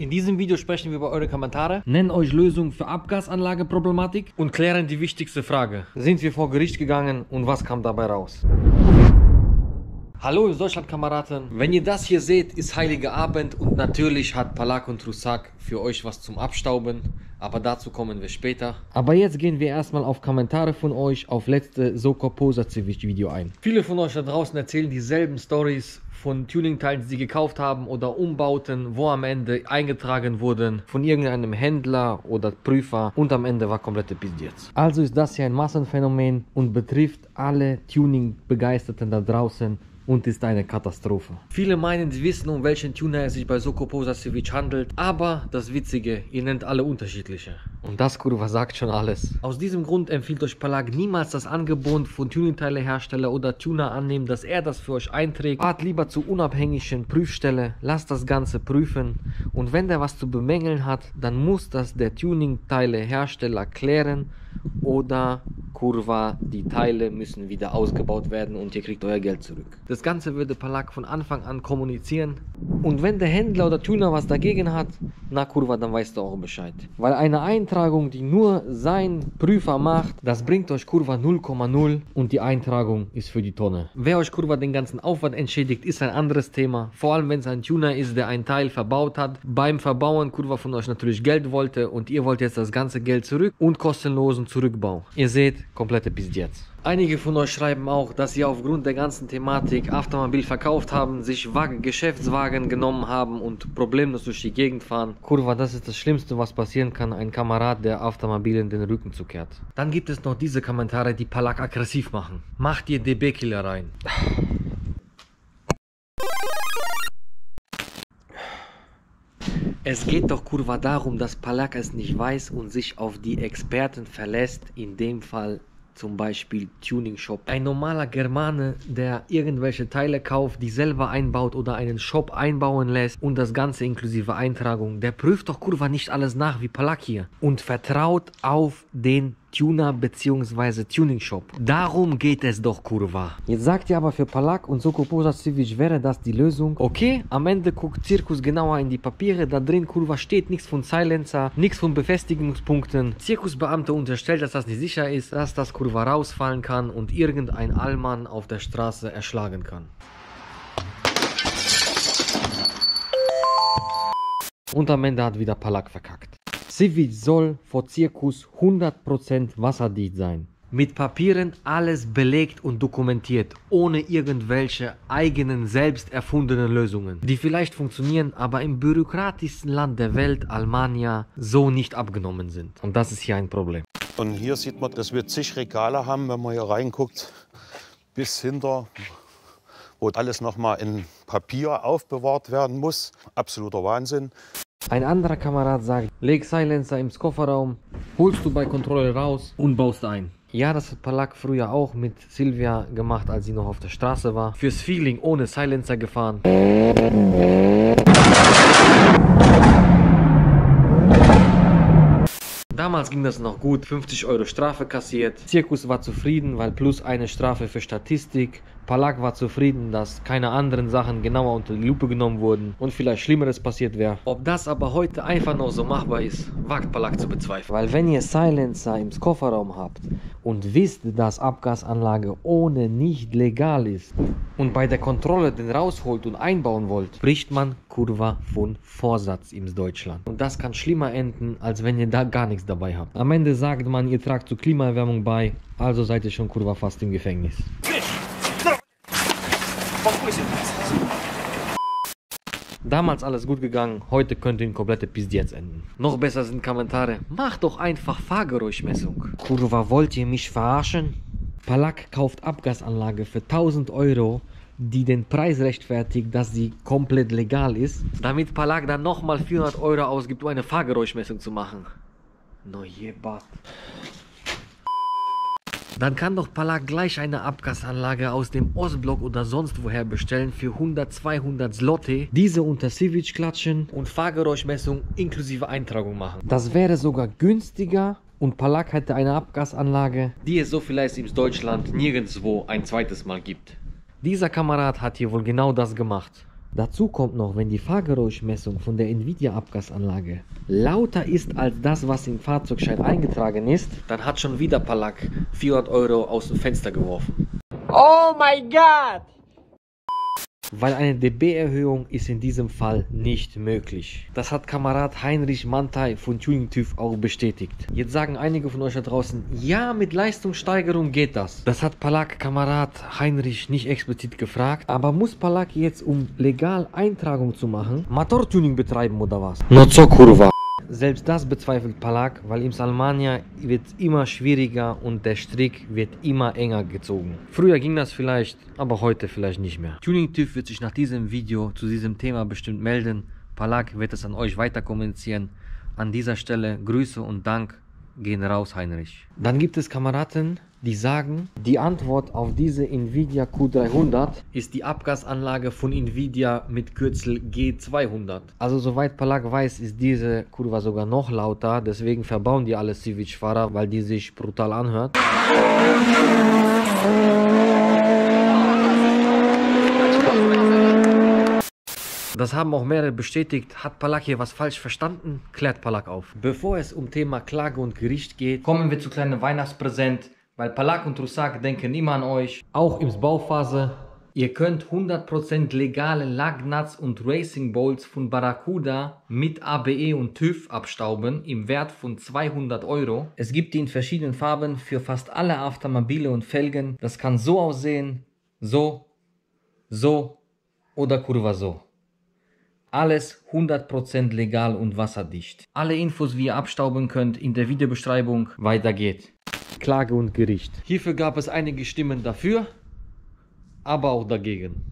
In diesem Video sprechen wir über eure Kommentare, nennen euch Lösungen für Abgasanlageproblematik und klären die wichtigste Frage. Sind wir vor Gericht gegangen und was kam dabei raus? Hallo Deutschland-Kameraden, wenn ihr das hier seht, ist Heiliger Abend und natürlich hat Palak und Trusak für euch was zum Abstauben, aber dazu kommen wir später. Aber jetzt gehen wir erstmal auf Kommentare von euch auf letzte Soko Posacevic Video ein. Viele von euch da draußen erzählen dieselben Stories von Tuning-Teilen, die sie gekauft haben oder Umbauten, wo am Ende eingetragen wurden von irgendeinem Händler oder Prüfer und am Ende war komplette Pizdietz. Also ist das hier ein Massenphänomen und betrifft alle Tuning-Begeisterten da draußen und ist eine Katastrophe. Viele meinen, sie wissen, um welchen Tuner es sich bei Soko Posacevic handelt, aber das Witzige, ihr nennt alle unterschiedliche. Und das, kurwa, sagt schon alles. Aus diesem Grund empfiehlt euch Palak niemals das Angebot von Tuning-Teilehersteller oder Tuner annehmen, dass er das für euch einträgt. Fahrt lieber zur unabhängigen Prüfstelle, lasst das Ganze prüfen und wenn der was zu bemängeln hat, dann muss das der Tuning-Teilehersteller klären oder kurwa, die Teile müssen wieder ausgebaut werden und ihr kriegt euer Geld zurück. Das Ganze würde Palak von Anfang an kommunizieren und wenn der Händler oder Tuner was dagegen hat, na kurwa, dann weißt du auch Bescheid. Weil eine Eintragung, die nur sein Prüfer macht, das bringt euch kurwa 0,0 und die Eintragung ist für die Tonne. Wer euch kurwa den ganzen Aufwand entschädigt, ist ein anderes Thema. Vor allem wenn es ein Tuner ist, der ein Teil verbaut hat, beim Verbauen kurwa von euch natürlich Geld wollte und ihr wollt jetzt das ganze Geld zurück und kostenlosen Zurückbau. Ihr seht, komplette Pizdietz. Einige von euch schreiben auch, dass sie aufgrund der ganzen Thematik Aftermobil verkauft haben, sich Geschäftswagen genommen haben und problemlos durch die Gegend fahren. Kurwa, das ist das Schlimmste, was passieren kann, ein Kamerad, der Aftermobilen den Rücken zukehrt. Dann gibt es noch diese Kommentare, die Palak aggressiv machen. Macht ihr DB-Killer rein. Es geht doch kurwa darum, dass Palak es nicht weiß und sich auf die Experten verlässt, in dem Fall zum Beispiel Tuning Shop. Ein normaler Germane, der irgendwelche Teile kauft, die selber einbaut oder einen Shop einbauen lässt und das Ganze inklusive Eintragung, der prüft doch kurwa nicht alles nach wie Palak hier und vertraut auf den Tuner bzw. Tuning Shop. Darum geht es doch kurwa. Jetzt sagt ihr aber für Palak und Soko Posacevic wäre das die Lösung. Okay, am Ende guckt Zirkus genauer in die Papiere, da drin kurwa steht nichts von Silencer, nichts von Befestigungspunkten. Zirkusbeamte unterstellt, dass das nicht sicher ist, dass das kurwa rausfallen kann und irgendein Allmann auf der Straße erschlagen kann. Und am Ende hat wieder Palak verkackt. Cevic soll vor Zirkus 100% wasserdicht sein. Mit Papieren alles belegt und dokumentiert, ohne irgendwelche eigenen, selbst erfundenen Lösungen, die vielleicht funktionieren, aber im bürokratischsten Land der Welt, Almania, so nicht abgenommen sind. Und das ist hier ein Problem. Und hier sieht man, dass wir zig Regale haben, wenn man hier reinguckt, bis hinter, wo alles nochmal in Papier aufbewahrt werden muss. Absoluter Wahnsinn. Ein anderer Kamerad sagt, leg Silencer im Kofferraum, holst du bei Kontrolle raus und baust ein. Ja, das hat Palak früher auch mit Silvia gemacht, als sie noch auf der Straße war. Fürs Feeling ohne Silencer gefahren. Damals ging das noch gut, 50 € Strafe kassiert. Zirkus war zufrieden, weil plus eine Strafe für Statistik. Palak war zufrieden, dass keine anderen Sachen genauer unter die Lupe genommen wurden und vielleicht Schlimmeres passiert wäre. Ob das aber heute einfach noch so machbar ist, wagt Palak zu bezweifeln. Weil wenn ihr Silencer im Kofferraum habt und wisst, dass Abgasanlage ohne nicht legal ist und bei der Kontrolle den rausholt und einbauen wollt, spricht man kurwa von Vorsatz in Deutschland. Und das kann schlimmer enden, als wenn ihr da gar nichts dabei habt. Am Ende sagt man, ihr tragt zur Klimaerwärmung bei, also seid ihr schon kurwa fast im Gefängnis. Damals alles gut gegangen, heute könnte in komplette Pizdietz enden. Noch besser sind Kommentare, macht doch einfach Fahrgeräuschmessung. Kurwa, wollt ihr mich verarschen? Palak kauft Abgasanlage für 1000 €, die den Preis rechtfertigt, dass sie komplett legal ist, damit Palak dann nochmal 400 € ausgibt, um eine Fahrgeräuschmessung zu machen. No jebat. Dann kann doch Palak gleich eine Abgasanlage aus dem Ostblock oder sonst woher bestellen für 100, 200 Zloty, diese unter Cevic klatschen und Fahrgeräuschmessung inklusive Eintragung machen. Das wäre sogar günstiger und Palak hätte eine Abgasanlage, die es so vielleicht in Deutschland nirgendwo ein zweites Mal gibt. Dieser Kamerad hat hier wohl genau das gemacht. Dazu kommt noch, wenn die Fahrgeräuschmessung von der Nvidia-Abgasanlage lauter ist als das, was im Fahrzeugschein eingetragen ist, dann hat schon wieder Palak 400 € aus dem Fenster geworfen. Oh my God! Weil eine dB-Erhöhung ist in diesem Fall nicht möglich. Das hat Kamerad Heinrich Mantai von Tuning TÜV auch bestätigt. Jetzt sagen einige von euch da draußen, ja, mit Leistungssteigerung geht das. Das hat Palak Kamerad Heinrich nicht explizit gefragt. Aber muss Palak jetzt, um legal Eintragung zu machen, Motortuning betreiben oder was? Not so kurwa. Selbst das bezweifelt Palak, weil im Salmania wird es immer schwieriger und der Strick wird immer enger gezogen. Früher ging das vielleicht, aber heute vielleicht nicht mehr. Tuning TÜV wird sich nach diesem Video zu diesem Thema bestimmt melden. Palak wird es an euch weiter kommunizieren. An dieser Stelle Grüße und Dank gehen raus, Heinrich. Dann gibt es Kameraden, die sagen, die Antwort auf diese Nvidia Q300 ist die Abgasanlage von Nvidia mit Kürzel G200. Also soweit Palak weiß, ist diese Kurve sogar noch lauter, deswegen verbauen die alle Civic-Fahrer, weil die sich brutal anhört. Das haben auch mehrere bestätigt. Hat Palak hier was falsch verstanden? Klärt Palak auf. Bevor es um Thema Klage und Gericht geht, kommen wir zu kleinem Weihnachtspräsent, weil Palak und Trusak denken immer an euch. Auch im Bauphase. Ihr könnt 100% legale Lugnuts und Racing Bolts von Barracuda mit ABE und TÜV abstauben im Wert von 200 €. Es gibt die in verschiedenen Farben für fast alle Aftermobile und Felgen. Das kann so aussehen, so oder Kurva so. Alles 100% legal und wasserdicht. Alle Infos, wie ihr abstauben könnt, in der Videobeschreibung. Weiter geht. Klage und Gericht. Hierfür gab es einige Stimmen dafür, aber auch dagegen.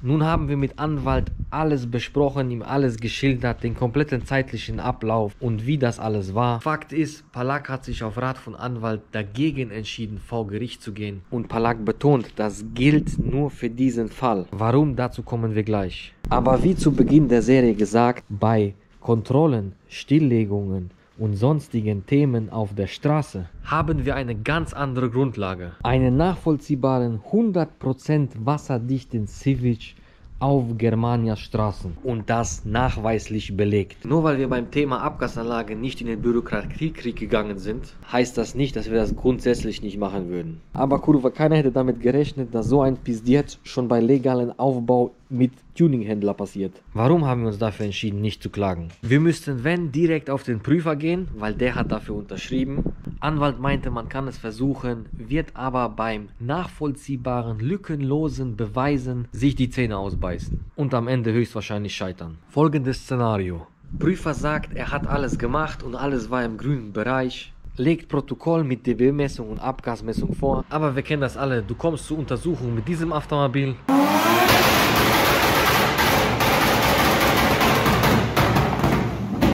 Nun haben wir mit Anwalt alles besprochen, ihm alles geschildert, den kompletten zeitlichen Ablauf und wie das alles war. Fakt ist, Palak hat sich auf Rat von Anwalt dagegen entschieden, vor Gericht zu gehen. Und Palak betont, das gilt nur für diesen Fall. Warum, dazu kommen wir gleich. Aber wie zu Beginn der Serie gesagt, bei Kontrollen, Stilllegungen und sonstigen Themen auf der Straße haben wir eine ganz andere Grundlage. Einen nachvollziehbaren 100% wasserdichten Civic auf Germanias Straßen und das nachweislich belegt. Nur weil wir beim Thema Abgasanlage nicht in den Bürokratiekrieg gegangen sind, heißt das nicht, dass wir das grundsätzlich nicht machen würden. Aber Kurva, keiner hätte damit gerechnet, dass so ein Pizdiet schon bei legalen Aufbau mit Tuninghändler passiert. Warum haben wir uns dafür entschieden, nicht zu klagen? Wir müssten, wenn, direkt auf den Prüfer gehen, weil der hat dafür unterschrieben. Anwalt meinte, man kann es versuchen, wird aber beim nachvollziehbaren, lückenlosen Beweisen sich die Zähne ausbeißen und am Ende höchstwahrscheinlich scheitern. Folgendes Szenario. Prüfer sagt, er hat alles gemacht und alles war im grünen Bereich. Legt Protokoll mit dB-Messung und Abgasmessung vor. Aber wir kennen das alle. Du kommst zur Untersuchung mit diesem Automobil.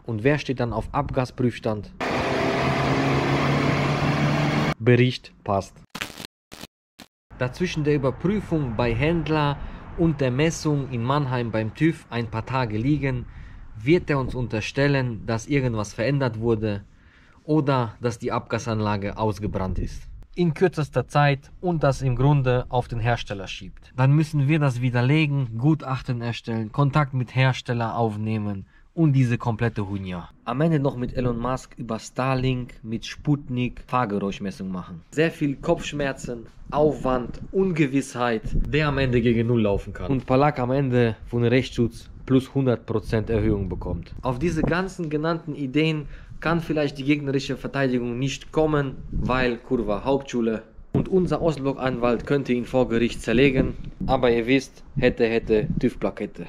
Und wer steht dann auf Abgasprüfstand? Bericht passt. Dazwischen der Überprüfung bei Händler und der Messung in Mannheim beim TÜV ein paar Tage liegen, wird er uns unterstellen, dass irgendwas verändert wurde oder dass die Abgasanlage ausgebrannt ist. In kürzester Zeit und das im Grunde auf den Hersteller schiebt. Dann müssen wir das widerlegen, Gutachten erstellen, Kontakt mit Hersteller aufnehmen und diese komplette Hunja. Am Ende noch mit Elon Musk über Starlink, mit Sputnik Fahrgeräuschmessung machen. Sehr viel Kopfschmerzen, Aufwand, Ungewissheit, der am Ende gegen Null laufen kann. Und Palak am Ende von Rechtsschutz plus 100% Erhöhung bekommt. Auf diese ganzen genannten Ideen kann vielleicht die gegnerische Verteidigung nicht kommen, weil Kurva Hauptschule. Und unser Ostblock-Anwalt könnte ihn vor Gericht zerlegen. Aber ihr wisst, hätte, TÜV-Plakette.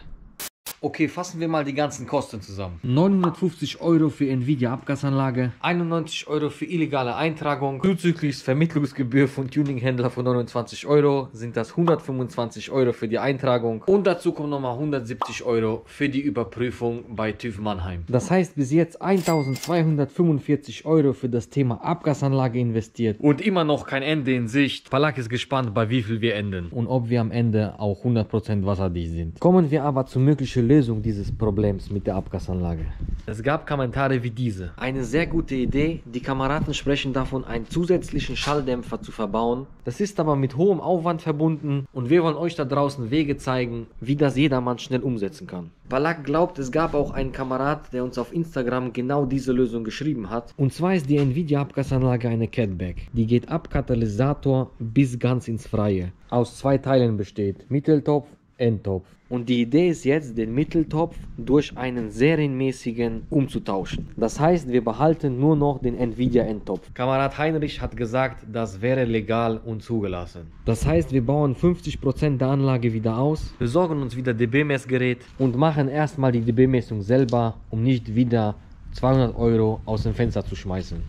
Okay, fassen wir mal die ganzen Kosten zusammen. 950 € für Nvidia Abgasanlage, 91 € für illegale Eintragung, zuzüglich Vermittlungsgebühr von Tuninghändler von 29 € sind das 125 € für die Eintragung und dazu kommen nochmal 170 € für die Überprüfung bei TÜV Mannheim. Das heißt bis jetzt 1245 € für das Thema Abgasanlage investiert und immer noch kein Ende in Sicht. Palak ist gespannt, bei wie viel wir enden und ob wir am Ende auch 100% wasserdicht sind. Kommen wir aber zu möglichen Lösung dieses Problems mit der Abgasanlage. Es gab Kommentare wie diese. Eine sehr gute Idee. Die Kameraden sprechen davon, einen zusätzlichen Schalldämpfer zu verbauen. Das ist aber mit hohem Aufwand verbunden und wir wollen euch da draußen Wege zeigen, wie das jedermann schnell umsetzen kann. Palak glaubt, es gab auch einen Kamerad, der uns auf Instagram genau diese Lösung geschrieben hat. Und zwar ist die Nvidia Abgasanlage eine Catback. Die geht ab Katalysator bis ganz ins Freie. Aus 2 Teilen besteht. Mitteltopf, Endtopf. Und die Idee ist jetzt, den Mitteltopf durch einen serienmäßigen umzutauschen. Das heißt, wir behalten nur noch den Nvidia Endtopf. Kamerad Heinrich hat gesagt, das wäre legal und zugelassen. Das heißt, wir bauen 50% der Anlage wieder aus, besorgen uns wieder dB-Messgerät und machen erstmal die dB-Messung selber, um nicht wieder 200 € aus dem Fenster zu schmeißen.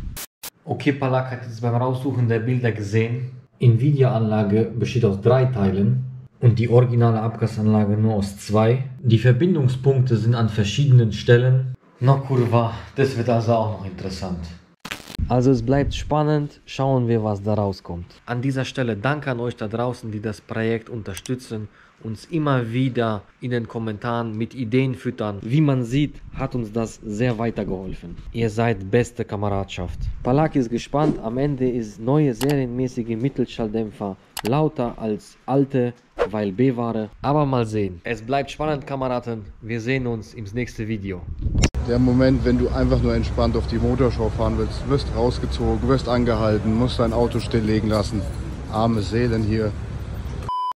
Okay, Palak hat jetzt beim Raussuchen der Bilder gesehen. Nvidia-Anlage besteht aus 3 Teilen. Und die originale Abgasanlage nur aus 2. Die Verbindungspunkte sind an verschiedenen Stellen. Na kurwa, das wird also auch noch interessant. Also es bleibt spannend, schauen wir, was da rauskommt. An dieser Stelle danke an euch da draußen, die das Projekt unterstützen, uns immer wieder in den Kommentaren mit Ideen füttern. Wie man sieht, hat uns das sehr weitergeholfen. Ihr seid beste Kameradschaft. Palak ist gespannt, am Ende ist neue serienmäßige Mittelschalldämpfer lauter als alte, weil B-Ware. Aber mal sehen. Es bleibt spannend, Kameraden. Wir sehen uns im nächsten Video. Der Moment, wenn du einfach nur entspannt auf die Motorschau fahren willst, wirst rausgezogen, wirst angehalten, musst dein Auto stilllegen lassen. Arme Seelen hier.